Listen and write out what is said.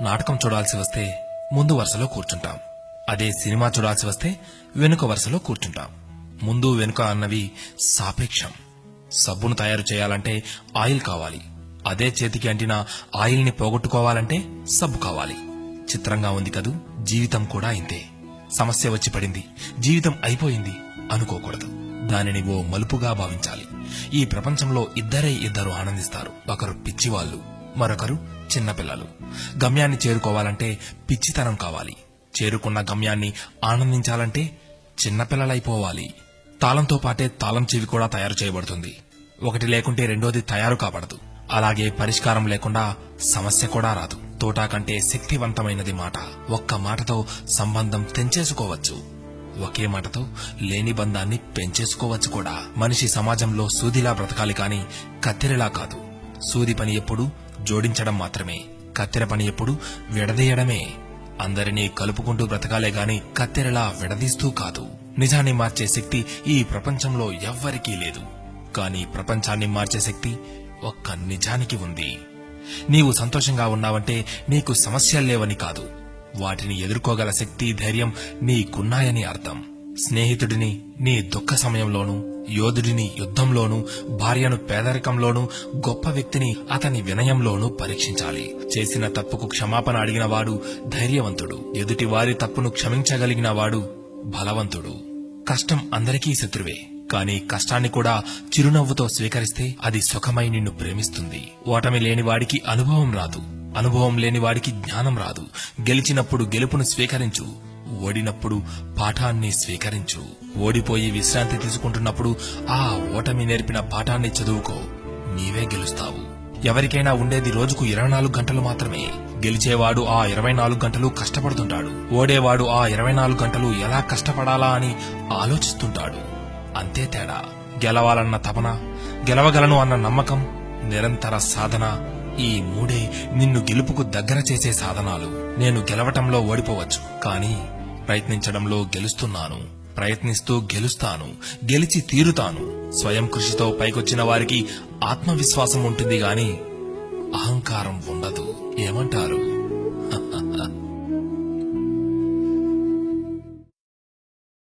నాటకం చూడాల్సి వస్తే ముందు వరుసలో కూర్చుంటాం. అదే సినిమా చూడాల్సి వస్తే వెనుక వరుసలో కూర్చుంటాం. ముందు వెనుక అన్నవి సాపేక్షం. సబ్బును తయారు చేయాలంటే ఆయిల్ కావాలి. అదే చేతికి అంటిన ఆయిల్ ని పోగొట్టుకోవాలంటే సబ్బు కావాలి. చిత్రంగా ఉంది కదూ, జీవితం కూడా ఇంతే. సమస్య వచ్చి పడింది, జీవితం అయిపోయింది అనుకోకూడదు. దానిని ఓ మలుపుగా భావించాలి. ఈ ప్రపంచంలో ఇద్దరు ఆనందిస్తారు. ఒకరు పిచ్చివాళ్లు, మరొకరు చిన్నపిల్లలు. గమ్యాన్ని చేరుకోవాలంటే పిచ్చితనం కావాలి. చేరుకున్న గమ్యాన్ని ఆనందించాలంటే చిన్నపిల్లలైపోవాలి. తాళంతో పాటే తాళం చెవి కూడా తయారు చేయబడుతుంది. ఒకటి లేకుంటే రెండోది తయారు కాబడదు. అలాగే పరిష్కారం లేకుండా సమస్య కూడా రాదు. తోటా కంటే శక్తివంతమైనది మాట. ఒక్క మాటతో సంబంధం తెంచేసుకోవచ్చు. ఒకే మాటతో లేని బంధాన్ని పెంచేసుకోవచ్చు కూడా. మనిషి సమాజంలో సూదిలా బ్రతకాలి కాని కత్తెరలా కాదు. సూది పని ఎప్పుడు జోడించడం మాత్రమే, కత్తెర పని ఎప్పుడు విడదీయడమే. అందరినీ కలుపుకుంటూ బ్రతకాలే గాని కత్తెరలా విడదీస్తూ కాదు. నిజాన్ని మార్చే శక్తి ఈ ప్రపంచంలో ఎవ్వరికీ లేదు. కానీ ప్రపంచాన్ని మార్చే శక్తి ఒక్క నిజానికి ఉంది. నీవు సంతోషంగా ఉన్నావంటే నీకు సమస్యల్లేవని కాదు, వాటిని ఎదుర్కోగల శక్తి, ధైర్యం నీకున్నాయని అర్థం. స్నేహితుడిని నీ దుఃఖ సమయంలోనూ, యోధుడిని యుద్ధంలోనూ, భార్యను పేదరికంలోనూ, గొప్ప వ్యక్తిని అతని వినయంలోనూ పరీక్షించాలి. చేసిన తప్పుకు క్షమాపణ అడిగిన వాడు ధైర్యవంతుడు. ఎదుటి వారి తప్పును క్షమించగలిగిన వాడు బలవంతుడు. కష్టం అందరికీ శత్రువే, కానీ కష్టాన్ని కూడా చిరునవ్వుతో స్వీకరిస్తే అది సుఖమై నిన్ను ప్రేమిస్తుంది. ఓటమి లేని వాడికి అనుభవం రాదు, అనుభవం లేని వాడికి జ్ఞానం రాదు. గెలిచినప్పుడు గెలుపును స్వీకరించు, ఓడినప్పుడు పాఠాన్ని స్వీకరించు. ఓడిపోయి విశ్రాంతి తీసుకుంటున్నప్పుడు ఆ ఓటమి నేర్పిన పాఠాన్ని చదువుకో, నీవే గెలుస్తావు. ఎవరికైనా ఉండేది రోజుకు 24 గంటలు మాత్రమే. గెలిచేవాడు ఆ 24 గంటలు కష్టపడుతుంటాడు. ఓడేవాడు ఆ 24 గంటలు ఎలా కష్టపడాలా అని ఆలోచిస్తుంటాడు. అంతే తేడా. గెలవాలన్న తపన, గెలవగలను అన్న నమ్మకం, నిరంతర సాధన, ఈ మూడే నిన్ను గెలుపుకు దగ్గర చేసే సాధనాలు. నేను గెలవటంలో ఓడిపోవచ్చు, కానీ ప్రయత్నించడంలో గెలుస్తున్నాను. ప్రయత్నిస్తూ గెలుస్తాను, గెలిచి తీరుతాను. స్వయం కృషితో పైకొచ్చిన వారికి ఆత్మవిశ్వాసం ఉంటుంది గాని అహంకారం ఉండదు. ఏమంటారు?